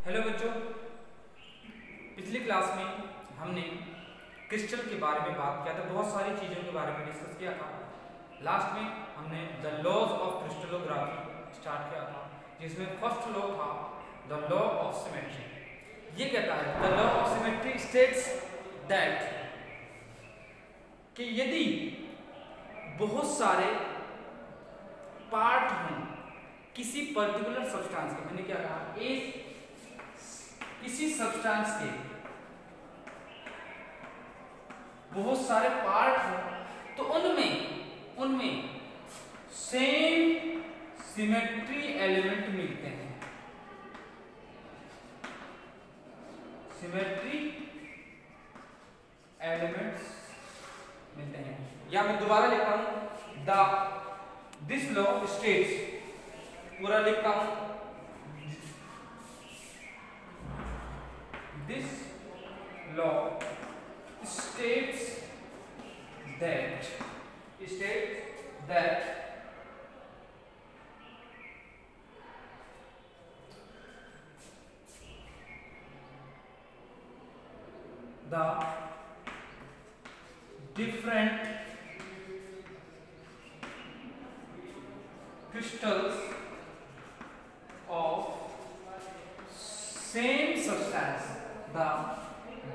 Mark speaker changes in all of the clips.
Speaker 1: Hello बच्चों, पिछली class में हमने क्रिस्टल के बारे में बात किया था, बहुत सारी चीज़ों के बारे में डिस्कस किया था। लास्ट में हमने the laws of crystallography start किया था, जिसमें फर्स्ट लॉ था द लॉ ऑफ सिमेट्री। ये कहता है the law of symmetry states that कि यदि बहुत सारे पार्ट हों किसी पर्टिकुलर सब्सटेंस के, मैंने क्या कहा, किसी सब्सटेंस के बहुत सारे पार्ट हो तो उनमें सेम सिमेट्री एलिमेंट मिलते हैं। सिमेट्री एलिमेंट्स मिलते हैं। या मैं दोबारा लिखता हूं, दिस लॉ स्टेट्स, पूरा लिखता हूं, this law states that the different crystals of same substance, the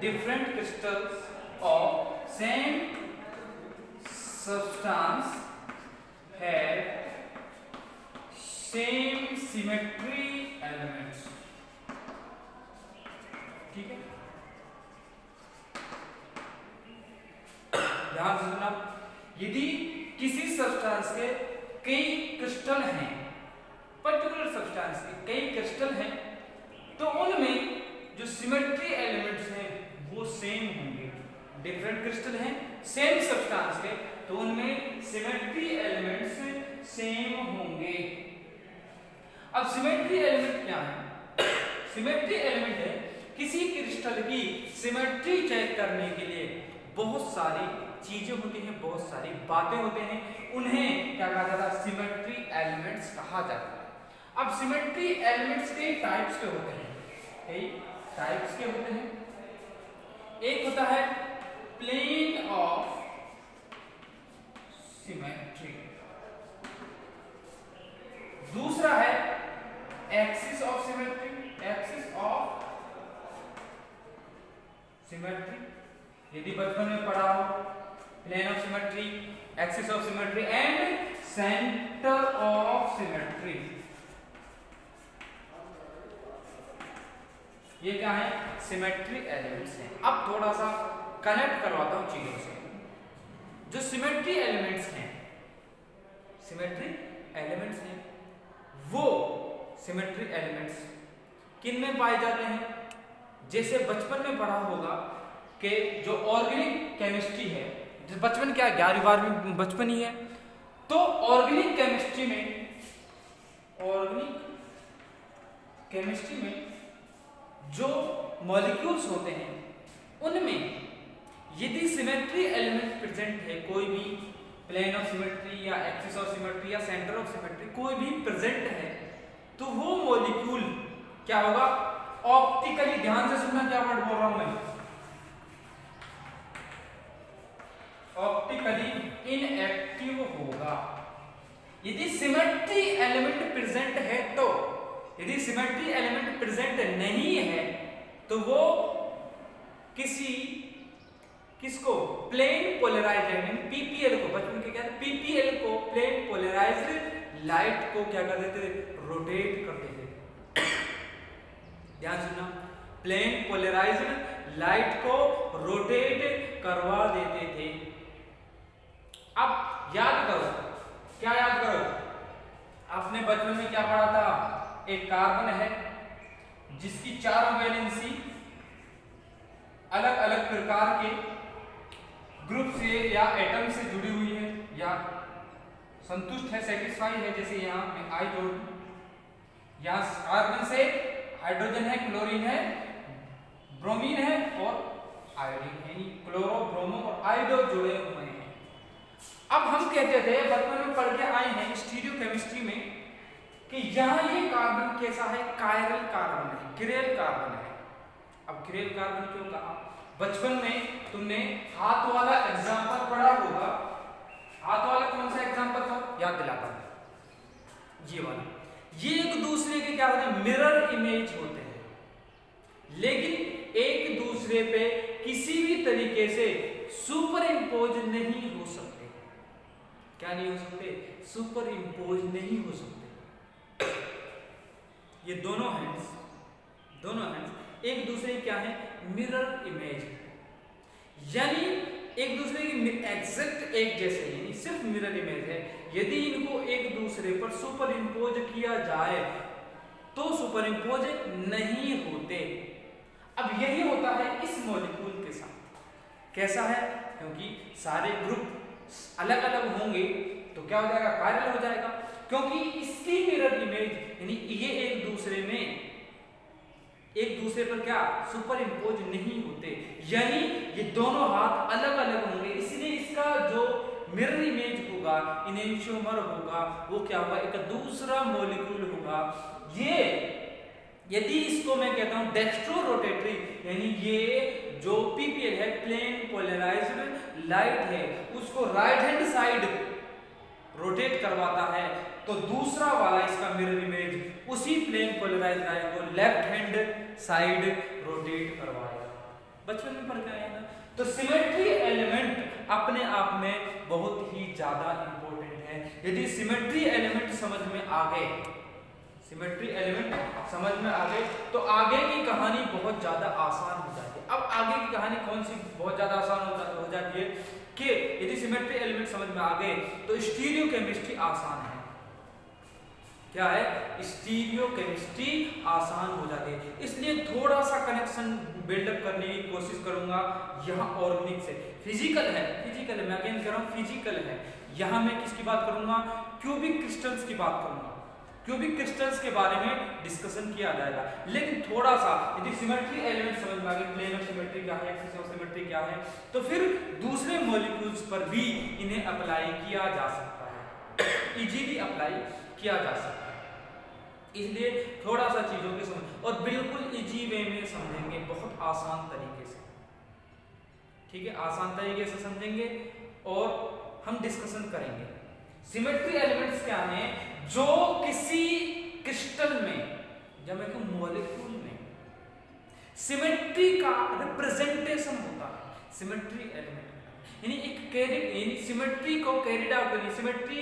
Speaker 1: different crystals of same substance have same symmetry elements। ठीक है, ध्यान से सुनना। यदि किसी सब्सटेंस के कई क्रिस्टल हैं, पर्टिकुलर सब्सटेंस के कई क्रिस्टल हैं, तो उनमें जो सिमेट्री एलिमेंट्स हैं वो सेम होंगे। डिफरेंट क्रिस्टल हैं सेम सब्सटेंस के, तो उनमें सिमेट्री एलिमेंट्स सेम होंगे। अब सिमेट्री एलिमेंट क्या है? सिमेट्री एलिमेंट है किसी क्रिस्टल की सिमेट्री चेक करने के लिए बहुत सारी चीजें होती हैं, बहुत सारी बातें होते हैं, उन्हें क्या कहा जाता है? सिमेट्री एलिमेंट्स कहा जाता है। अब सिमेट्री एलिमेंट्स कई टाइप्स के होते हैं, कई टाइप्स के होते हैं। एक होता है प्लेन ऑफ सिमेट्री, दूसरा है axis of symmetry, axis of symmetry. यदि बचपन में पढ़ा हो, plane of symmetry, axis of symmetry and centre of symmetry. ये क्या है? सिमेट्री एलिमेंट्स हैं। अब थोड़ा सा कनेक्ट करवाता हूं चीजों से। जो सिमेट्री एलिमेंट्स हैं, सिमेट्री एलिमेंट्स हैं, वो सिमेट्री एलिमेंट्स किन में पाए जाते हैं? जैसे बचपन में पढ़ा होगा कि जो ऑर्गेनिक केमिस्ट्री है, बचपन क्या 11वीं 12वीं बचपन ही है, तो ऑर्गेनिक केमिस्ट्री में जो मॉलिक्यूल्स होते हैं उनमें यदि सिमेट्री एलिमेंट प्रेजेंट है, कोई भी प्लेन ऑफ सिमेट्री या एक्सिस ऑफ सिमेट्री या सेंटर ऑफ सिमेट्री कोई भी प्रेजेंट है, तो वो मॉलिक्यूल क्या होगा? ऑप्टिकली, ध्यान से सुनना क्या वर्ड बोल रहा हूं मैं, ऑप्टिकली इनएक्टिव होगा। यदि सिमेट्री एलिमेंट प्रेजेंट है तो, यदि सिमेट्री एलिमेंट प्रेजेंट नहीं है तो वो किसको प्लेन पोलराइज्ड पीपीएल को, बचपन के क्या था, पीपीएल को, प्लेन पोलराइज्ड लाइट को क्या कर देते थे? रोटेट कर देते थे। ध्यान सुनना, प्लेन पोलराइज्ड लाइट को रोटेट करवा देते थे। अब याद करो, क्या याद करो? आपने बचपन में क्या पढ़ा था? एक कार्बन है जिसकी चारों वैलेंसी अलग अलग प्रकार के ग्रुप से या एटम से जुड़ी हुई है या संतुष्ट है, सेटिस्फाई है। जैसे यहाँ मैं आई जोड़ दूं, यहाँ कार्बन से हाइड्रोजन है, क्लोरीन है, ब्रोमीन है और आयोडीन है, क्लोरो, ब्रोमो और आयोडो जुड़े हुए हैं। अब हम कहते थे, बचपन में पढ़ के आए हैं स्टीरियो केमिस्ट्री में कि यहाँ ये कार्बन कैसा है, कायरल कार्बन है, किरेल कार्बन है। अब किरेल कार्बन क्यों कहा? बचपन में तुमने हाथ वाला एग्जाम्पल पढ़ा होगा। हाथ वाला कौन सा एग्जाम्पल था, याद दिलाता हूं, ये वाला। ये एक दूसरे के क्या होते हैं, मिरर इमेज होते हैं, लेकिन एक दूसरे पे किसी भी तरीके से सुपर इम्पोज नहीं हो सकते। क्या नहीं हो सकते? सुपर इम्पोज नहीं हो सकते। ये दोनों हैंड्स एक दूसरे क्या है, मिरर इमेज, यानी एक दूसरे की एग्जैक्ट एक जैसे, यानी सिर्फ मिरर इमेज है। यदि इनको एक दूसरे पर सुपर इम्पोज किया जाए तो सुपर इम्पोज नहीं होते। अब यही होता है इस मॉलिक्यूल के साथ। कैसा है? क्योंकि सारे ग्रुप अलग अलग होंगे तो क्या हो जाएगा, कायरल हो जाएगा, क्योंकि इसकी मिरर इमेज यानी ये एक दूसरे पर क्या सुपर इम्पोज नहीं होते, यानी ये दोनों हाथ अलग अलग होंगे, इसलिए इसका जो मिरर इमेज होगा, इनेंशियोमर होगा, वो क्या होगा, एक दूसरा मॉलिक्यूल होगा। ये यदि इसको मैं कहता हूं डेक्स्ट्रो रोटेटरी, यानी ये जो पीपीएल है, प्लेन पोलराइज्ड लाइट है, उसको राइट हैंड साइड रोटेट करवाता है, तो दूसरा वाला इसका मिरर इमेज उसी प्लेन पोलराइज्ड लाइट को लेफ्ट हैंड साइड रोटेट करवाएगा। बचपन में पढ़ के आए ना। तो सिमेट्री एलिमेंट अपने आप में बहुत ही ज्यादा इंपॉर्टेंट है। यदि सिमेट्री एलिमेंट समझ में आ गए, तो आगे की कहानी बहुत ज्यादा आसान हो जाती है। अब आगे की कहानी कौन सी बहुत ज्यादा आसान हो जाती है कि यदि सिमेट्री एलिमेंट समझ में आ गए तो स्टीरियो केमिस्ट्री आसान है। क्या है? स्टीरियो केमिस्ट्री आसान हो जाती है। इसलिए थोड़ा सा कनेक्शन बिल्डअप करने की कोशिश करूंगा। यहाँ ऑर्गेनिक से फिजिकल है, मैं अगेन कह रहा हूँ फिजिकल है। यहाँ मैं किसकी बात करूंगा? क्यूबिक क्रिस्टल्स की बात करूंगा। क्यूबिक क्रिस्टल्स के बारे में डिस्कशन किया जाएगा, लेकिन थोड़ा सा यदि सिमेट्री एलिमेंट समझ में आ गए, प्लेन ऑफ सिमेट्री क्या है, एक्सिस ऑफ सिमेट्री क्या है, तो फिर दूसरे मॉलिक्यूल्स पर भी इन्हें अप्लाई किया जा सकता है, इजीली अप्लाई किया जा सकता है। इसलिए थोड़ा सा चीजों की समझ, और बिल्कुल इजी वे में समझेंगे, बहुत आसान तरीके से। ठीक है, आसान तरीके से समझेंगे और हम डिस्कशन करेंगे। सिमेट्री एलिमेंट्स क्या हैं? जो किसी क्रिस्टल में, जब मैं कहूं मॉलिक्यूल में, सिमेट्री का रिप्रेजेंटेशन होता है। सिमेट्री एलिमेंट यानी एक यानी सिमेट्री को कैरिड आउट करने, सिमेट्री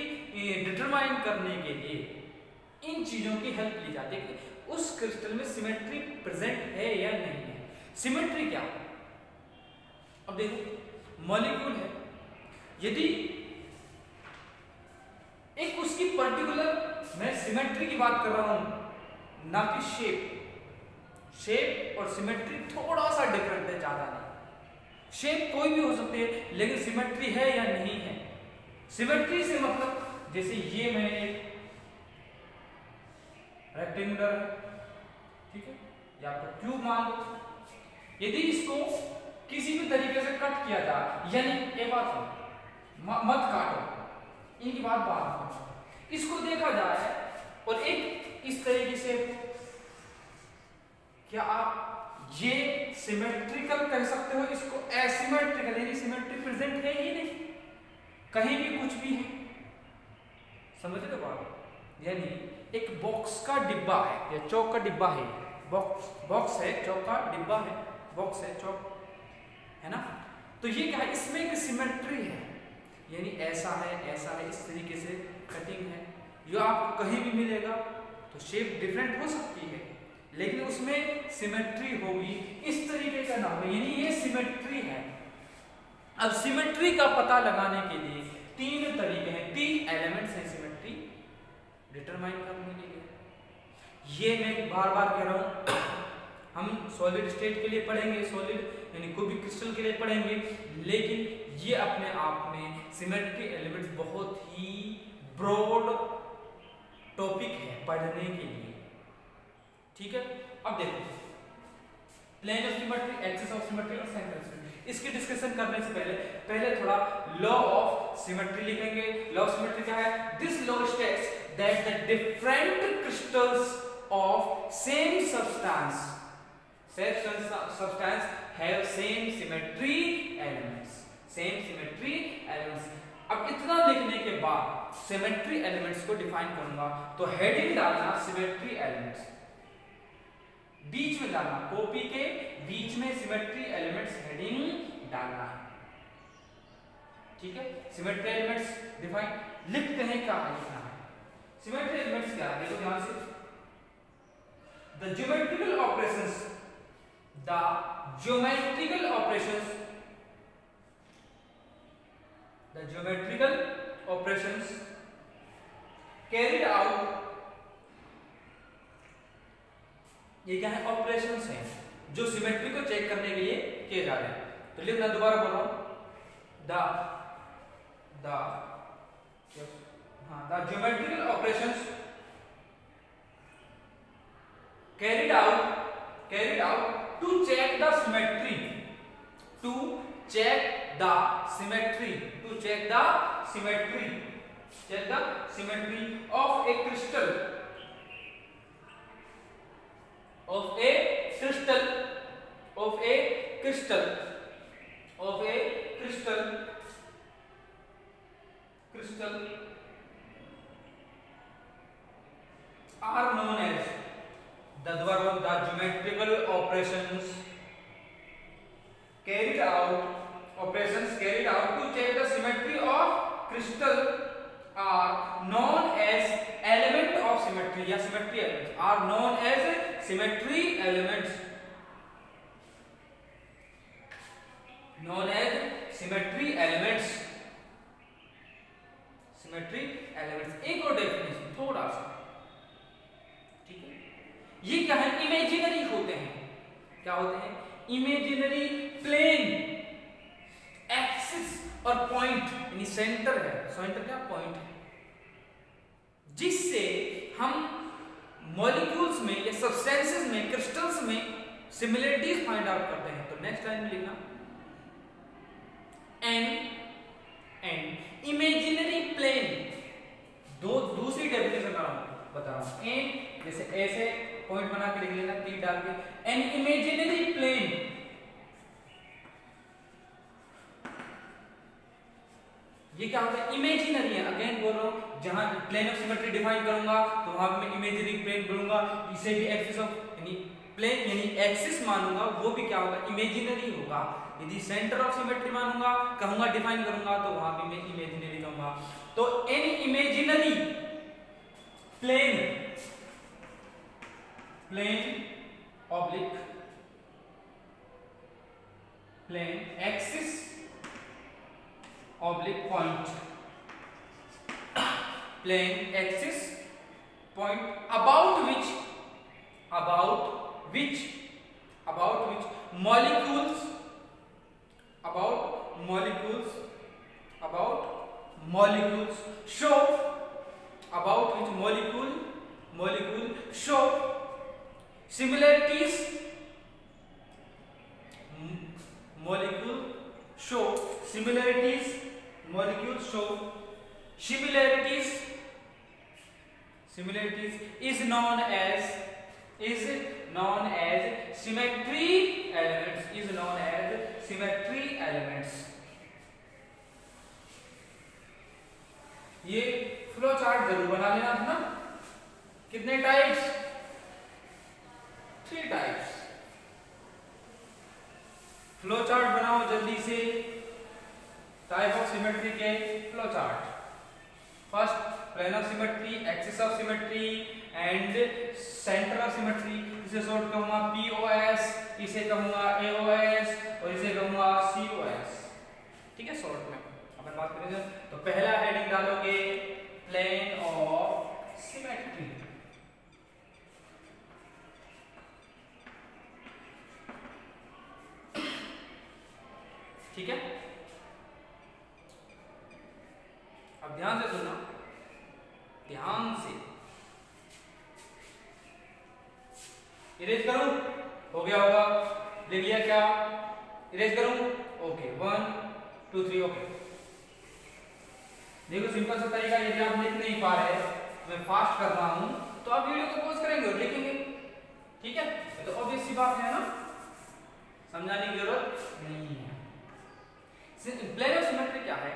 Speaker 1: डिटरमाइन करने के लिए इन चीजों की हेल्प ली जाती है कि उस क्रिस्टल में सिमेट्री प्रेजेंट है या नहीं है। सिमेट्री क्या? अब देखो, मॉलिक्यूल है, यदि एक उसकी पर्टिकुलर, मैं सिमेट्री की बात कर रहा हूं, ना कि शेप और सिमेट्री थोड़ा सा डिफरेंट है, ज्यादा नहीं। शेप कोई भी हो सकती है, लेकिन सिमेट्री है या नहीं है। सिमेट्री से मतलब जैसे ये मैं एक रेक्टेंगुलर, ठीक है, या तो क्यूब मान लो, यदि इसको किसी भी तरीके से कट किया जाए, यानी एक बात मत काटो, इनकी बात बात, इसको देखा जाए और एक इस तरीके से, क्या आप ये सिमेट्रिकल कह सकते हो, इसको एसिमेट्रिकल, यानी सिमेट्री प्रेजेंट है ही नहीं, कहीं भी कुछ भी है। समझ रहे हो बात? यानी एक बॉक्स का डिब्बा है या चौक का डिब्बा है, बॉक्स है, चौक का डिब्बा है, बॉक्स है, चौक है ना, तो ये क्या है? इसमें एक सिमेट्री है, यानी ऐसा है, इस तरीके से कटिंग है, जो आपको कहीं भी मिलेगा, तो शेप डिफरेंट हो सकती है, लेकिन उसमें सिमेट्री होगी, इस तरीके का नाम है, यानी ये सिमेट्री है। अब सिमेट्री का पता लगाने के लिए तीन तरीके हैं, तीन एलिमेंट्स हैं सिमेट्री डिटरमाइन करने के लिए। ये मैं बार बार कह रहा हूं, हम सॉलिड स्टेट के लिए पढ़ेंगे, सॉलिड यानी क्यूबिक क्रिस्टल के लिए पढ़ेंगे, लेकिन ये अपने आप में सिमेट्री एलिमेंट्स बहुत ही ब्रॉड टॉपिक है पढ़ने के लिए। ठीक है, अब देखो, plane of symmetry, axis of symmetry और सेंटर ऑफ सिमेट्री, इसकी डिस्कशन करने से पहले थोड़ा लॉ ऑफ सिमेट्री लिखेंगे। लॉ ऑफ सिमेट्री क्या है? This law states that the different crystals of same substance have same symmetry elements. अब इतना लिखने के बाद सिमेट्री एलिमेंट्स को डिफाइन करूंगा, तो हेडिंग डालना सिमेट्री एलिमेंट्स, बीच में डालना, कॉपी के बीच में सिमेट्री एलिमेंट्स हेडिंग डालना है, ठीक है। सिमेट्री एलिमेंट्स डिफाइन लिखते हैं, क्या लिखना है सिमेट्री एलिमेंट्स क्या है, देखो ध्यान से। The geometrical operations carried out, ये क्या है, ऑपरेशंस हैं जो सिमेट्री को चेक करने के लिए किए जा रहे हैं। तो लिखना, दोबारा बोल रहा हूं, the geometrical operations carried out to check the symmetry of a crystal are known as the geometrical operations carried out to check the symmetry of crystal are known as element of symmetry या symmetry elements are known as symmetry elements एक और definition थोड़ा सा, ठीक है। ये क्या है, इमेजिनरी होते हैं, क्या होते हैं, इमेजिनरी प्लेन, एक्सिस और पॉइंट, यानी सेंटर है, सेंटर क्या, पॉइंट है, जिससे हम मॉलिक्यूल्स में या सब्सटेंसेस में, क्रिस्टल्स में सिमिलरिटीज फाइंड आउट करते हैं। तो नेक्स्ट लाइन में लिखना, एन इमेजिनरी प्लेन, दूसरी डेफिनेशन बता रहा हूं, एन जैसे ऐसे पॉइंट बना के लिख लेना, तीर डाल के, एन इमेजिनरी प्लेन, ये क्या होता है, इमेजिनरी है, अगेन बोल रहा हूं, जहां प्लेन ऑफ सिमेट्री डिफाइन करूंगा तो वहां पे मैं इमेजिनरी प्लेन बोलूंगा, इसे भी एक्सिस ऑफ यानी प्लेन यानी एक्सिस मानूंगा, वो भी क्या होगा, इमेजिनरी होगा। यदि सेंटर ऑफ सिमेट्री मानूंगा, कहूंगा, डिफाइन करूंगा, तो वहां भी मैं इमेजिनरी कहूंगा। तो an imaginary plane oblique plane axis oblique point, plane axis point about which molecule show similarities, is known as symmetry elements, ये फ्लो चार्ट जरूर बना लेना था ना। कितने टाइप्स, 3 टाइप्स। फ्लो चार्ट बनाओ जल्दी से, टाइप ऑफ सिमेट्री के flow chart. First plane of symmetry, axis of symmetry and centre of symmetry. इसे शॉर्ट कहूंगा POS, इसे कहूंगा AOS और इसे कहूंगा COS, ठीक है। शॉर्ट में अपन बात करें तो पहला हेडिंग डालोगे प्लेन ऑफ सिमेट्री, ठीक है। अब ध्यान से सुनना, ध्यान से। इरेज करूं, हो गया होगा, लिख लिया क्या, इरेज करूं, ओके, 1 2 3, ओके। देखो सिंपल सा तरीका, यदि आप लिख नहीं पा रहे मैं फास्ट कर रहा हूं तो आप वीडियो को पॉज करेंगे और लिखेंगे, ठीक है? तो ऑब्वियस सी बात है ना, समझाने की जरूरत नहीं है। प्लेन ऑफ सिमेट्री क्या है?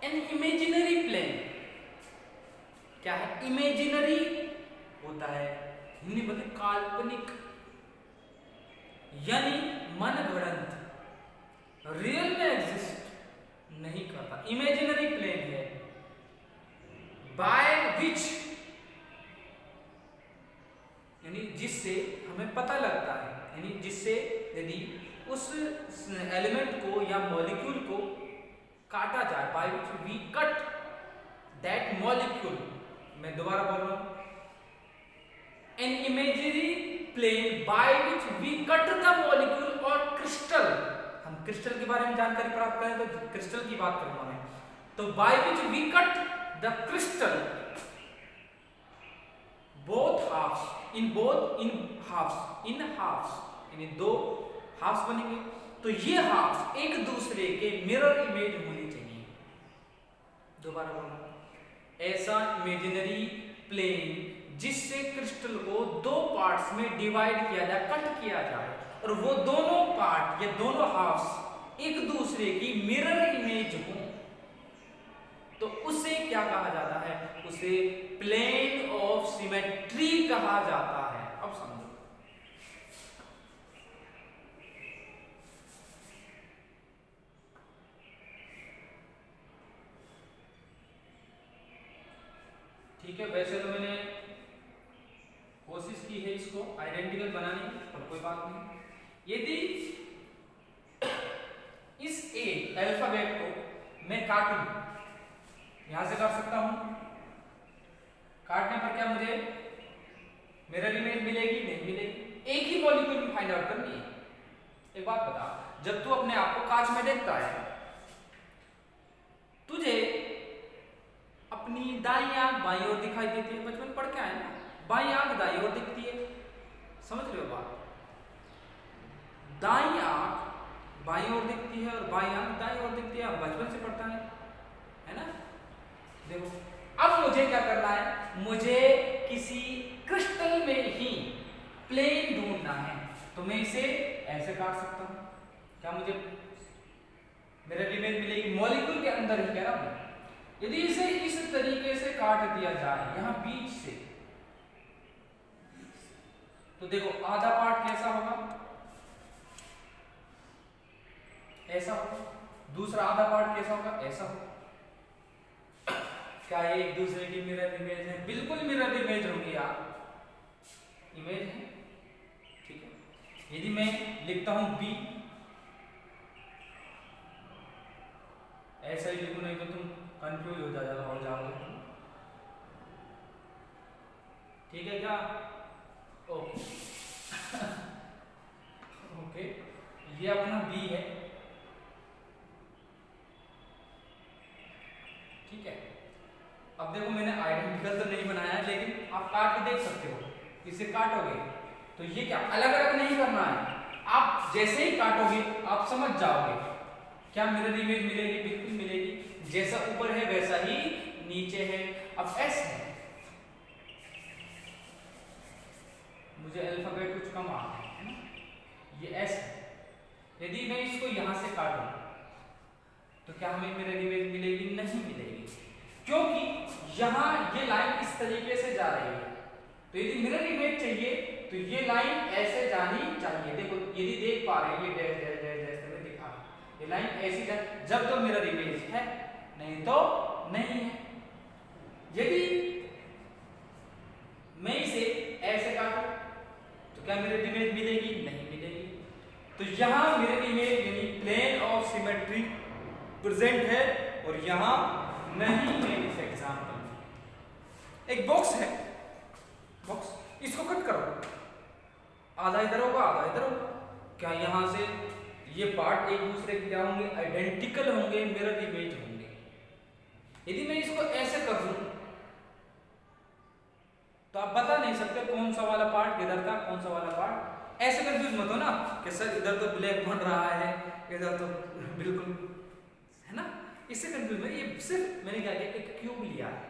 Speaker 1: An imaginary plane. क्या है? इमेजिनरी होता है, हिंदी में काल्पनिक, यानी मनगढ़ंत, रियल में एग्जिस्ट नहीं करता, इमेजिनरी प्लेन है। बाय विच, यानी जिससे हमें पता लगता है, यानी जिससे यदि उस एलिमेंट को या मॉलिक्यूल को काटा जाए, by which we cut that molecule. मैं दोबारा बोल रहा हूं, an imaginary plane by which we cut the molecule और क्रिस्टल। हम क्रिस्टल के बारे में जानकारी प्राप्त करें तो क्रिस्टल की बात करूंगा मैं, तो by which we cut the crystal both halves, in halves, यानी दो हाफ्स बनेंगे, तो ये हाफ्स एक दूसरे के मिरर इमेज होनी चाहिए। दोबारा बोलूं, ऐसा इमेजिनरी प्लेन जिससे क्रिस्टल को दो पार्ट्स में डिवाइड किया जाए, कट किया जाए, और वो दोनों पार्ट या दोनों हाफ्स एक दूसरे की मिरर इमेज हो, तो उसे क्या कहा जाता है? उसे प्लेन ऑफ सिमेट्री कहा जाता है। अब समझो, ठीक है? वैसे तो मैंने कोशिश की है इसको आइडेंटिकल बनाने की, पर कोई बात नहीं। यदि इस ए अल्फाबेट को मैं काटूं, यहां से काट सकता हूं, काटने पर क्या मुझे मिरर इमेज मिलेगी? नहीं मिलेगी। एक ही मॉलिक्यूल में फाइंड आउट करनी है। एक बात बता, जब तू अपने आप को कांच में देखता है, तुझे अपनी दाईं आंख बाईं ओर दिखाई देती है। बचपन पढ़ के आए ना, बाईं आंख दाईं ओर दिखती है, समझ रहे हो बात? दाईं आंख बाईं ओर दिखती है और बाईं आंख दाईं ओर दिखती है, बचपन से पढ़ता है ना? देखो, अब मुझे क्या करना है? मुझे किसी क्रिस्टल में ही प्लेन ढूंढना है, तो मैं इसे ऐसे काट सकता हूं। क्या मुझे मिरर इमेज मिलेगी? मॉलिक्यूल के अंदर ही कह रहा हूं। यदि इसे इस तरीके से काट दिया जाए यहां बीच से, तो देखो आधा पार्ट कैसा होगा? ऐसा होगा। दूसरा आधा पार्ट कैसा होगा? ऐसा होगा। क्या ये एक दूसरे की मिरर इमेज है? बिल्कुल मिरर इमेज होगी यार, इमेज है, ठीक है? यदि मैं लिखता हूं बी, ऐसा ही लिखूं, नहीं तो तुम कंफ्यूज हो जाओगे, ठीक है क्या? ओके ओके, ये अपना बी है, ठीक है? अब देखो, मैंने आइडेंटिकल तो नहीं बनाया है, लेकिन आप काट के देख सकते हो। इसे काटोगे तो ये क्या अलग अलग नहीं करना है, आप जैसे ही काटोगे आप समझ जाओगे क्या मिरर इमेज मिलेगी। बिल्कुल मिलेगी, जैसा ऊपर है वैसा ही नीचे है। अब एस है, मुझे अल्फाबेट कुछ कम आ रहा है ना, ये एस है। यदि मैं इसको यहां से काटूं तो क्या हमें मिरर इमेज मिलेगी? नहीं मिलेगी, क्योंकि यहां ये लाइन इस तरीके से जा रही है। तो यदि मिरर इमेज चाहिए तो ये लाइन ऐसे जानी चाहिए। देखो, यदि देख पा रहे हैं, ये डैश डैश डैश डैश करके दिखा, ये लाइन ऐसी जा, जब तो मिरर इमेज है, नहीं तो नहीं है। यदि मैं इसे ऐसे काटूं तो क्या मिरर इमेज मिलेगी? नहीं मिलेगी। तो यहां मिरर इमेज यानी प्लेन ऑफ सिमेट्री प्रेजेंट है और यहां नहीं है। इस एग्जांपल में एक बॉक्स है, बॉक्स, इसको कट करो, आधा इधर होगा आधा इधर होगा। क्या यहां से ये पार्ट एक दूसरे के क्या होंगे? आइडेंटिकल होंगे, मिरर इमेज होंगे। यदि मैं इसको ऐसे कर दूं तो आप बता नहीं सकते कौन सा वाला पार्ट इधर था, कौन सा वाला पार्ट। ऐसे कंफ्यूज मत हो ना कि सर इधर तो ब्लैक बन रहा है, इधर तो बिल्कुल, है ना? इससे कंफ्यूज में, ये सिर्फ मैंने क्या किया, एक क्यूब लिया है,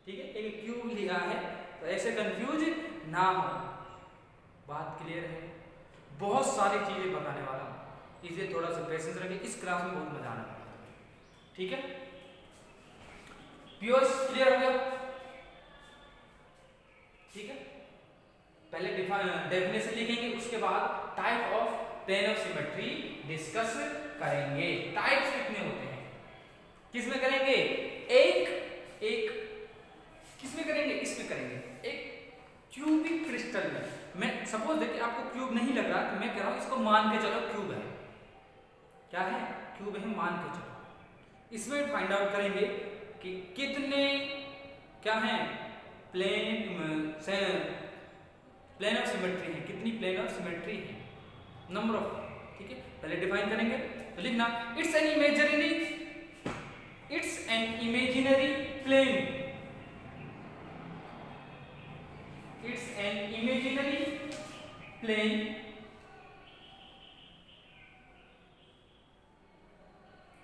Speaker 1: ठीक है, एक क्यूब लिया है, तो ऐसे कंफ्यूज ना हो। बात क्लियर है? बहुत सारी चीजें बताने वाला हूं, इसलिए थोड़ा सा पेशेंस रखिए, इस क्लास में बहुत मजा आने वाला है। ठीक है, प्योर्स क्लियर हो गया? ठीक है, पहले डेफिनेशन लिखेंगे, उसके बाद type of plane of symmetry discuss करेंगे। टाइप्स कितने होते हैं, किसमें करेंगे? एक किसमें करेंगे? इसमें करेंगे, एक क्यूबिक क्रिस्टल में। मैं सपोज देखिए आपको क्यूब नहीं लग रहा, तो मैं कह रहा हूं इसको मान के चलो क्यूब है। क्या है? क्यूब है, मान के चलो। इसमें फाइंड आउट करेंगे कि कितने क्या है प्लेन ऑफ सिमेट्री है, कितनी प्लेन ऑफ सिमेट्री है, नंबर ऑफ। ठीक है, पहले डिफाइन करेंगे, तो लिखना it's an imaginary plane, it's an imaginary plane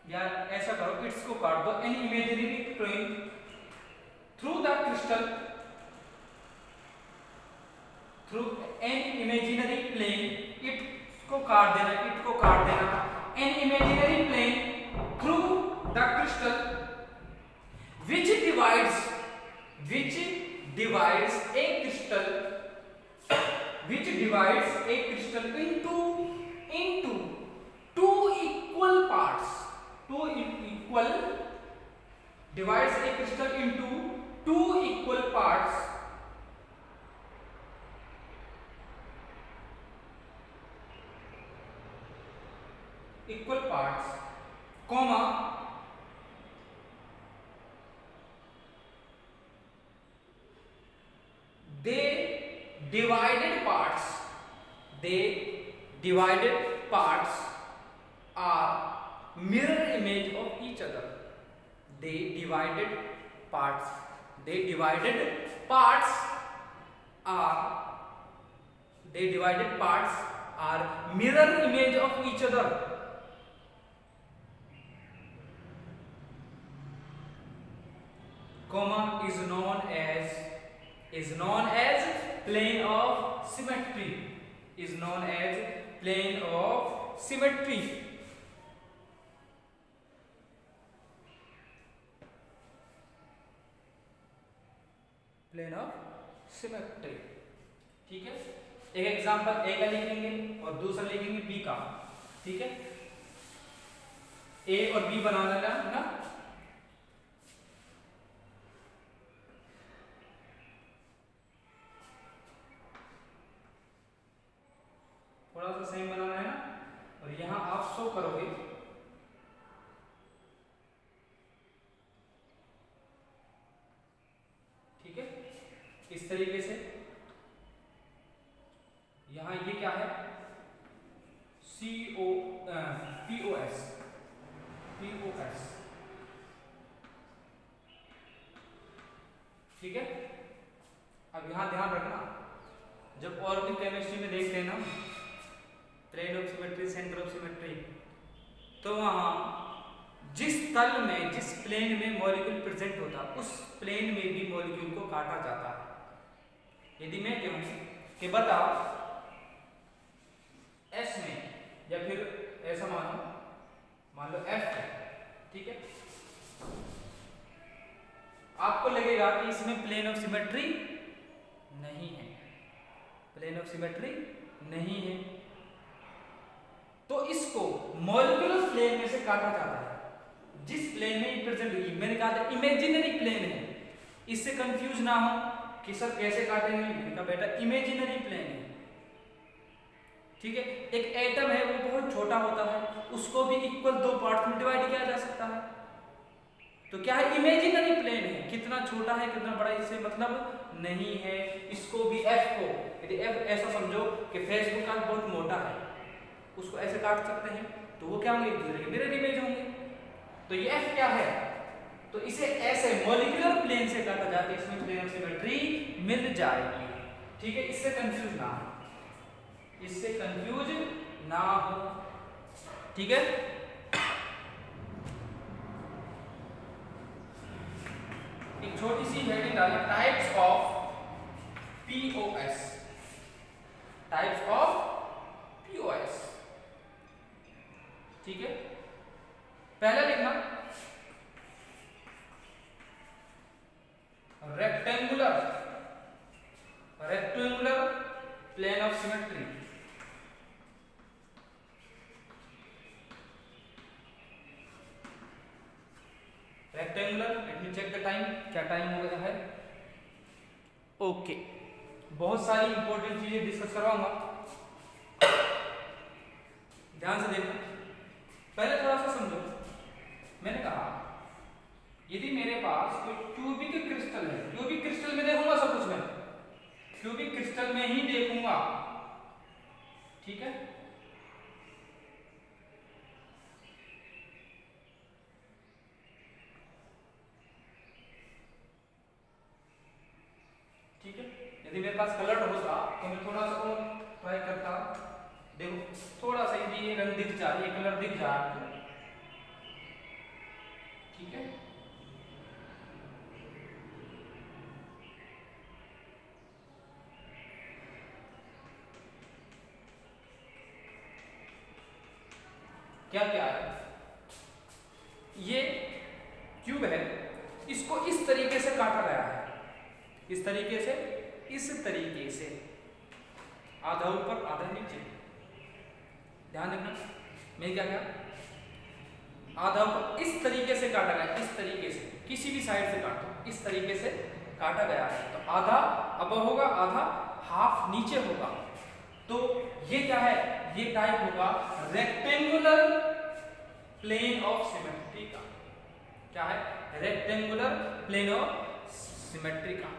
Speaker 1: या ऐसा करो, इट्स को काट दो, an imaginary plane through the crystal, through an imaginary plane, it को काट देना, इट को काट देना, an imaginary plane through the crystal which divides a crystal into two equal parts, divides a crystal into two equal parts, comma they divided parts are mirror image of each other. They divided parts are mirror image of each other. Comma is known as plane of symmetry, is known as plane of symmetry. Plane of symmetry. ठीक है, एक example ए का लिखेंगे और दूसरा लिखेंगे B का। ठीक है, ए और बी बना लेना ना। थोड़ा सा सेम बनाना है ना, और यहां आप शो करोगे। ठीक है, इस तरीके से। यहां ये क्या है? POS। ठीक है, अब यहां ध्यान रखना, जब ऑर्गेनिक केमिस्ट्री में देख लेना plane of symmetry, centre of symmetry, तो वहां जिस तल में, जिस प्लेन में मॉलिक्यूल प्रेजेंट होता, उस प्लेन में भी मॉलिक्यूल को काटा जाता है। यदि मैं कहूं कि बताओ S में, या फिर ऐसा मान लो F है। ठीक है, आपको लगेगा कि इसमें प्लेन ऑफ सिमेट्री नहीं है, प्लेन ऑफ सिमेट्री नहीं है, तो इसको मॉलिक्यूलर प्लेन में से काटा जाता है। जिस प्लेन में प्रेजेंट हुई, मैंने कहा था इमेजिनरी प्लेन है, इससे कंफ्यूज ना हो कि सर कैसे काटेंगे। मैंने कहा बेटा इमेजिनरी प्लेन है। ठीक है, एक एटम है वो बहुत छोटा होता है, उसको भी इक्वल दो पार्ट में डिवाइड किया जा सकता है। तो क्या है? इमेजिनरी प्लेन है। कितना छोटा है कितना बड़ा इससे मतलब नहीं है। इसको भी F को, यदि F ऐसा समझो कि फेसबुक का बहुत मोटा है, उसको ऐसे काट सकते हैं, तो वो क्या होंगे? एक दूसरे के मिरर इमेज होंगे। तो ये F क्या है? तो इसे ऐसे मॉलिक्यूलर प्लेन से काटा जाता है, इसमें प्लेन ऑफ सिमेट्री मिल जाएगी। ठीक है, इससे कंफ्यूज ना हो, इससे कंफ्यूज ना हो। ठीक है, एक छोटी सी हेडिंग टाइम, क्या टाइम हो गया है? ओके, बहुत सारी इंपॉर्टेंट चीजें डिस्कस करवाऊंगा, ध्यान से देखो। पहले थोड़ा सा समझो। मैंने कहा यदि मेरे पास कोई क्यूबिक क्रिस्टल है, क्यूबिक क्रिस्टल में देखूंगा सब कुछ, मैं क्यूबिक क्रिस्टल में ही देखूंगा, ठीक है। ठीक है, यदि मेरे पास कलर होता तो मैं थोड़ा सा और ट्राई करता। देखो थोड़ा सा ये रंग दिख जा रहा है, ये कलर दिख जा रहा है, ठीक है। क्या क्या है? ये क्यूब है, इसको इस तरीके से काटा गया है, इस तरीके से, इस तरीके से, आधा ऊपर आधा नीचे। ध्यान रखना, मैं क्या क्या आधा ऊपर इस तरीके से काटा गया, इस तरीके से, किसी भी साइड से काटो, इस तरीके से काटा गया है। तो आधा अब होगा, आधा हाफ नीचे होगा। तो ये क्या है? ये टाइप होगा रेक्टेंगुलर प्लेन ऑफ सिमेट्री का। क्या है? रेक्टेंगुलर प्लेन ऑफ सिमेट्री का।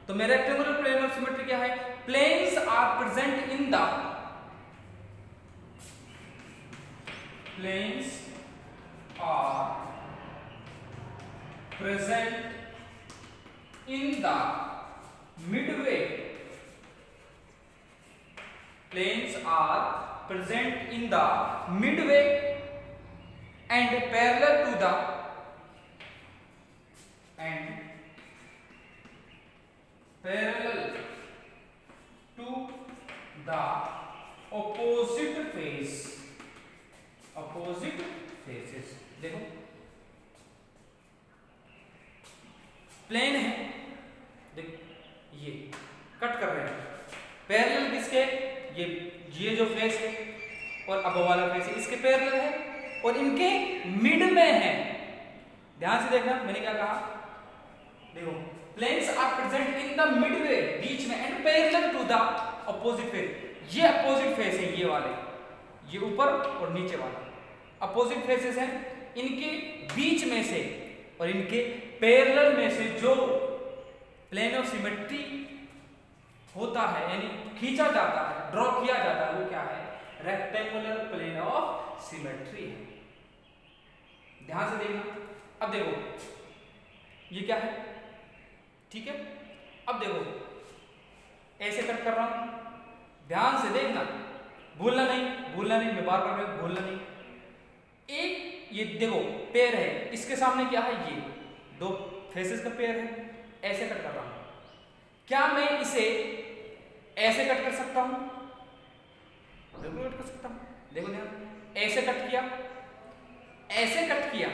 Speaker 1: तो मेरा रेक्टेंगुलर प्लेन ऑफ सिमेट्री क्या है? Planes are present in the planes are present in the midway. Planes are present in the midway and parallel to the opposite face. Opposite faces. देखो plane है, देख ये cut कर रहे हैं parallel किसके? ये जो फेस है और अब वाला फेस है, इसके पैरेलल है और इनके मिड में है। ध्यान से देखना, मैंने क्या कहा? देखो planes are present in the midway, बीच में, and parallel to the opposite face. ये अपोजिट फेस है, ये वाले, ये ऊपर और नीचे वाला अपोजिट फेसेस हैं। इनके बीच में से और इनके पैरेलल में से जो प्लेन ऑफ सिमेट्री होता है, यानी खींचा जाता है, ड्रॉ किया जाता है, वो क्या है? रेक्टेंगुलर प्लेन ऑफ सिमेट्री है। ध्यान से देखना। अब देखो ये क्या है, ठीक है। अब देखो ऐसे कट कर रहा हूं, ध्यान से देखना, भूलना नहीं, मैं बार बार भूलना नहीं। एक ये देखो पेयर है, इसके सामने क्या है? ये दो फेसेस का पेयर है, ऐसे कट कर रहा हूं। क्या मैं इसे ऐसे कट कर सकता हूं? बिल्कुल कट कर सकता हूं। देखो ध्यान, ऐसे कट किया, ऐसे कट किया,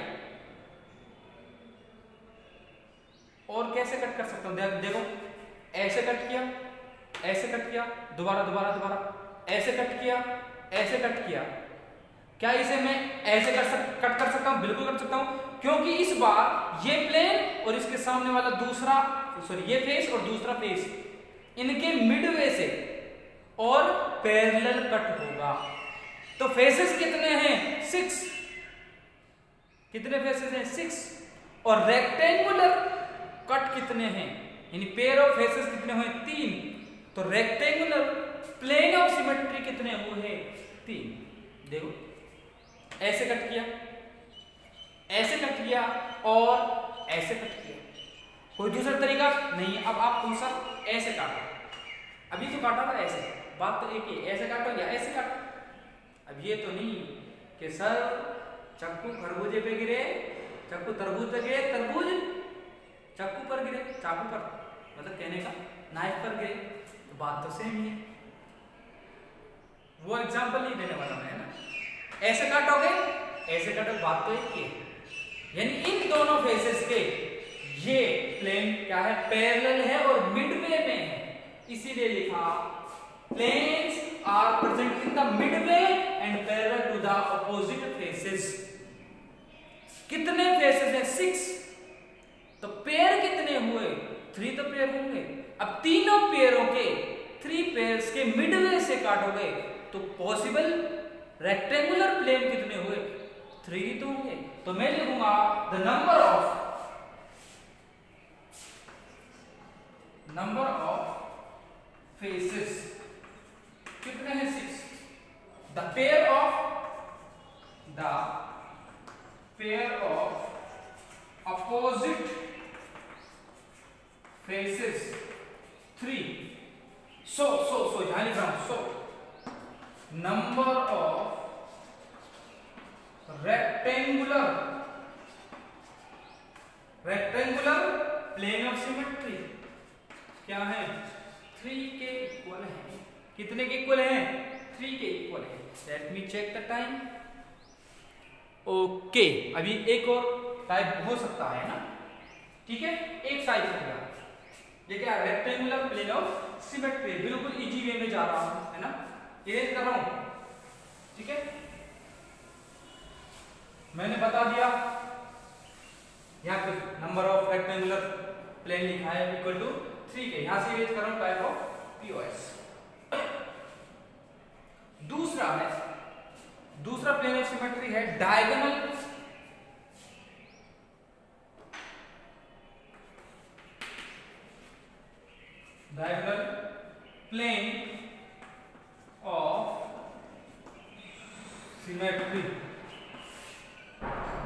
Speaker 1: और कैसे कट कर सकता हूं? देखो ऐसे कट किया, ऐसे कट किया, दोबारा, ऐसे कट किया, ऐसे कट किया। क्या इसे मैं ऐसे कट कर सकता हूं? बिल्कुल कर सकता हूं, क्योंकि इस बार ये प्लेन और इसके सामने वाला दूसरा, सॉरी ये फेस और दूसरा फेस, इनके मिडवे से और पैरेलल कट होगा। तो फेसेस कितने हैं? 6। कितने फेसेस हैं? 6। और रेक्टेंगुलर कट कितने हैं? यानी पेयर ऑफ फेसेस कितने हुए? 3। तो रेक्टेंगुलर प्लेन ऑफ सिमेट्री कितने हुए? 3। देखो ऐसे कट किया, ऐसे कट किया और ऐसे कट किया। कोई दूसरा तरीका नहीं है। अब आप कौन सा? ऐसे काटो। अभी तो काटा था ऐसे, बात तो एक ही, ऐसे काटो या ऐसे काटो। अब ये तो नहीं कि सर चक्कू खरबूजे पे गिरे, चक्कू तरबूज पे गिरे, तरबूज चक्कू पर गिरे, चाकू पर, मतलब कहने का नाइफ पर गिरे, तो बात तो सेम ही है। वो एग्जाम्पल नहीं देने वाला मैं, है ना। ऐसे काटोगे, ऐसे काटोगे, बात तो एक ही है। यानी इन दोनों फेसेस के ये प्लेन क्या है? पैरेलल है और मिडवे में है, इसीलिए लिखा planes are present in the midway and parallel to the opposite faces. कितने फेसेस हैं? 6। तो पेयर 3 तो पेयर होंगे। अब तीनों पेयरों के 3 पेयर्स के मिडवे से काटोगे तो पॉसिबल रेक्टेंगुलर प्लेन कितने हुए? 3 तो होंगे। तो मैं लिखूंगा द नंबर ऑफ फेसेस कितने हैं? 6। The pair of opposite faces 3। so ध्यान लिख रहा हूं। so number of rectangular plane of symmetry क्या है? 3 के इक्वल है। कितने के इक्वल है? 3 के इक्वल है। Let me check the time. Okay, अभी एक और टाइप हो सकता है ना, ठीक है, एक टाइप हो गया। ये क्या? Rectangular plane of symmetry. बिल्कुल इजी वे में जा रहा हूं, है ना, इरेज कर रहा हूं, ठीक है। मैंने बता दिया यहाँ पे नंबर ऑफ रेक्टेंगुलर प्लेन लिखा है इक्वल टू 3 के। यहां से इरेज कर रहा हूं टाइप ऑफ पीओएस। दूसरा प्लेन ऑफ सिमेट्री है diagonal plane of symmetry.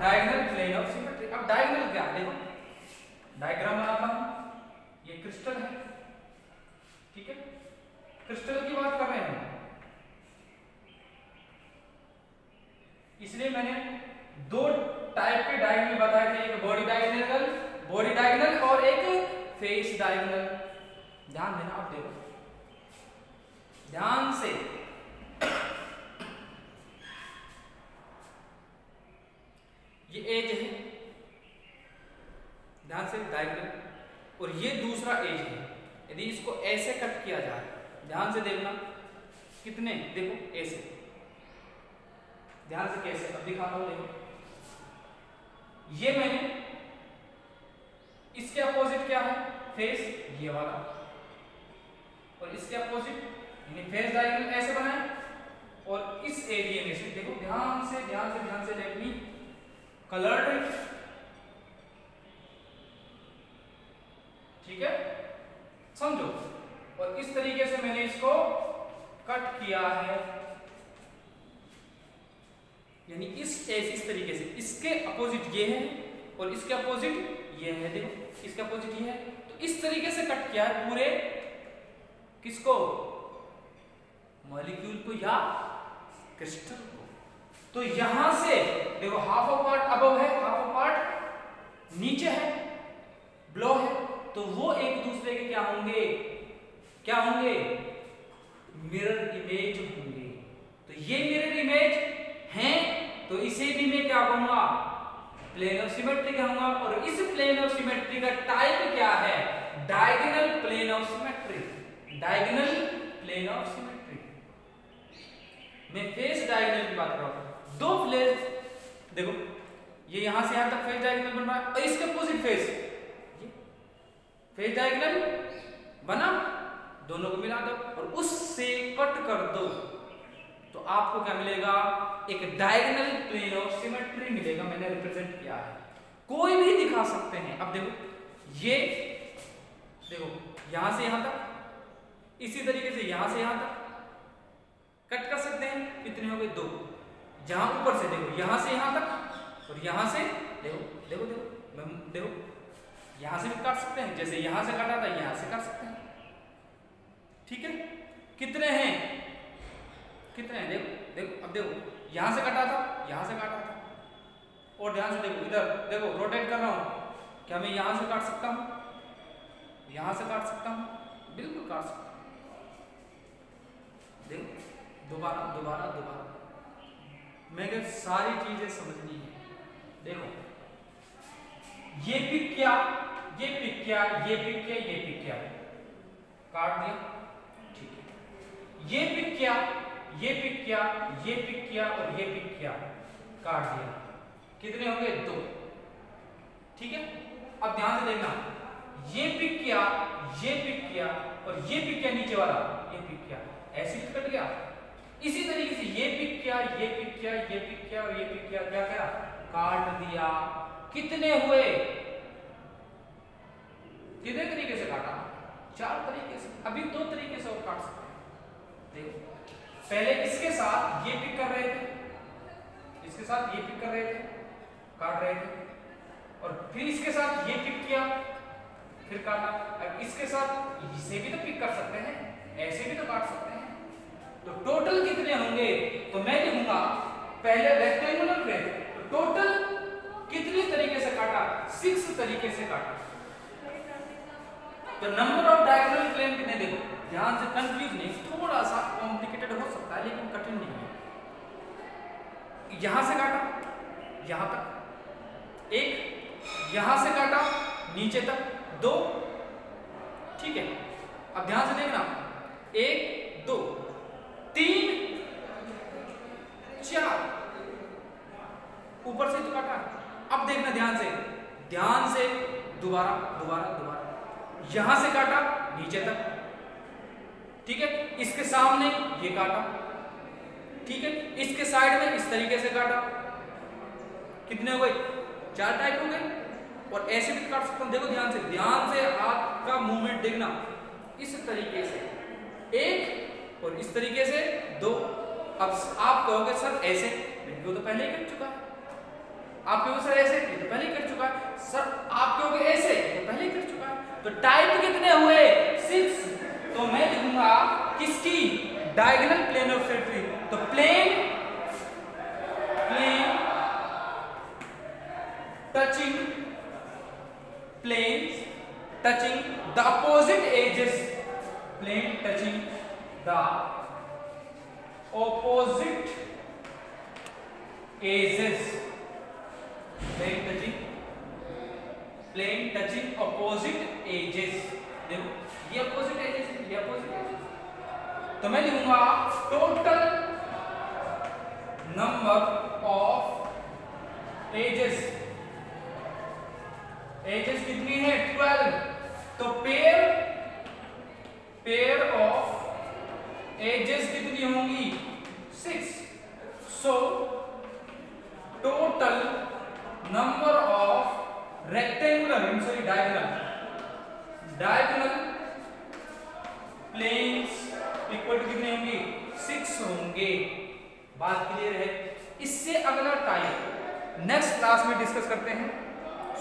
Speaker 1: Diagonal plane of symmetry. अब डायगोनल क्या है? देखो डायग्राम बनाता हूं। ये क्रिस्टल है, ठीक है, क्रिस्टल की बात कर रहे हैं, इसलिए मैंने 2 टाइप के डायगोनल बताए थे, एक बॉडी डायगोनल और एक फेस डायगोनल। ध्यान देना, आप देखो ध्यान से। ये एज है, ध्यान से, डायगोनल, और ये दूसरा एज है। यदि इसको ऐसे कट किया जाए, ध्यान से देखना, कितने, देखो ऐसे, ध्यान से कैसे, अब दिखाता हूं, देखो ये मैंने, इसके अपोजिट क्या है? फेस, ये वाला, और इसके अपोजिट यानी फेस डायगोनल ऐसे बनाए, और इस एरिया में से देखो, ध्यान से लेट मी कलर्ड इट, ठीक है, समझो। और इस तरीके से मैंने इसको कट किया है, यानी इस तरीके से, इसके अपोजिट ये है और इसके अपोजिट ये है, देखो इसके अपोजिट ये है, तो इस तरीके से कट किया है पूरे किसको? मॉलिक्यूल को या क्रिस्टल को। तो यहां से देखो हाफ ऑफ पार्ट अबव है, हाफ ऑफ पार्ट नीचे है, ब्लो है, तो वो एक दूसरे के क्या होंगे? मिरर इमेज होंगे। तो ये मिरर इमेज हैं, तो इसे भी मैं क्या कहूंगा? प्लेन ऑफ सिमेट्री कहूंगा। और इस प्लेन ऑफ सिमेट्री का टाइप क्या है? Diagonal plane of symmetry. मैं फेस डायगोनल की बात कर रहा हूं। 2 प्लेन, देखो ये यहां से यहां तक फेस डायगोनल बन रहा है, और इसके अपोजिट फेस डायगोनल बना, दोनों को मिला दो और उससे कट कर दो, तो आपको क्या मिलेगा? एक डायगोनल प्लेन ऑफ सिमेट्री मिलेगा। मैंने रिप्रेजेंट किया है, कोई भी दिखा सकते हैं। अब देखो ये, देखो यहां से यहां तक, इसी तरीके से यहां से यहां तक कट कर सकते हैं। कितने हो गए? 2। जहां ऊपर से देखो, यहां से यहां तक, और यहां से देखो यहां से भी काट सकते हैं, जैसे यहां से काटा था यहां से काट सकते हैं, ठीक है। कितने हैं? देखो अब देखो यहां से काटा था, यहां से काटा था, और ध्यान से देखो इधर, देखो रोटेट कर रहा हूं, क्या मैं यहां से काट सकता हूं? यहां से काट सकता हूं, बिल्कुल काट सकता हूं। देखो दोबारा मैं क्या, सारी चीजें समझनी है। देखो ये पिक किया, ये पिक किया, ये पिक किया, ये पिक किया, काट दिया, ठीक है। ये पिक किया, ये पिक किया, ये पिक किया, और ये पिक किया, काट दिया। कितने हो गए? 2, ठीक है। अब ध्यान से देखना, ये पिक किया, ये पिक किया और ये पिक किया, नीचे वाला ये पिक किया, ऐसे भी कट गया। इसी तरीके से ये पिक किया, ये पिक किया, ये पिक किया और ये पिक किया, क्या क्या काट दिया। कितने हुए? कितने तरीके से काटा? 4 तरीके से। अभी 2 तरीके से और काट सकते हैं। देखो पहले इसके साथ ये पिक कर रहे थे, इसके साथ ये पिक कर रहे थे, काट रहे थे, और फिर इसके साथ ये पिक किया, फिर काटा। अब इसके साथ इसे भी तो पिक कर सकते हैं, ऐसे भी तो काट सकते हैं। तो टोटल कितने होंगे? तो मैं लिखूंगा पहले रेक्टेंगुलर प्लेन, तो टोटल कितने तरीके से काटा? 6 तरीके से काटा। तो नंबर ऑफ डायगोनल प्लेन कितने? देखो ध्यान से, कंफ्यूज नहीं, थोड़ा सा कॉम्प्लिकेटेड हो सकता है लेकिन कठिन नहीं है। यहां से काटा यहां तक, एक यहां से काटा नीचे तक, 2, ठीक है। अब ध्यान से देखना, 1 2 3 4, ऊपर से तो काटा। अब देखना ध्यान से, दोबारा यहां से काटा नीचे तक, ठीक है। इसके सामने ये काटा, ठीक है। इसके साइड में इस तरीके से काटा। कितने हो गए? 4 टाइप हो गए। और ऐसे भी काट सकता हूं। देखो ध्यान से हाथ का मूवमेंट देखना, इस तरीके से 1 और इस तरीके से 2। अब आप कहोगे सर ऐसे, वो तो पहले ही कर चुका है। आप कहोगे सर ऐसे, ये तो पहले ही कर चुका है। सर आप कहोगे ऐसे, ये तो पहले ही कर चुका है। तो टाइप कितने हुए? 6। तो मैं लिखूंगा किसकी? Diagonal plane of symmetry. तो plane touching the opposite edges, plane touching the opposite edges, plane touching opposite edges। देखो ये opposite edges है, ये opposite edges। तो मैं लिखूंगा टोटल नंबर ऑफ एजेस कितनी है? 12। तो पेयर ऑफ एजेस कितनी होंगी? 6। So total number of diagonal planes equal to कितने होंगे? 6 होंगे। बात क्लियर है? इससे अगला टाइप नेक्स्ट क्लास में डिस्कस करते हैं।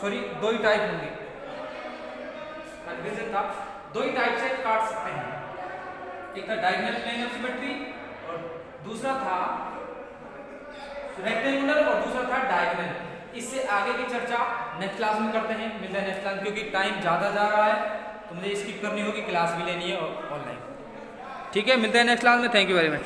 Speaker 1: सॉरी, 2 ही टाइप होंगे, कन्फ्यूजन था। 2 ही टाइप से काट सकते हैं। एक था डायगोनल प्लेन ऑफ सिमेट्री और दूसरा था रेक्टेंगुलर और दूसरा था डायगोनल। इससे आगे की चर्चा नेक्स्ट क्लास में करते हैं। मिलता है नेक्स्ट क्लास, क्योंकि टाइम ज्यादा जा रहा है तो मुझे स्किप करनी होगी, क्लास भी लेनी है ऑनलाइन। ठीक है, मिलते हैं नेक्स्ट क्लास में। Thank you very much.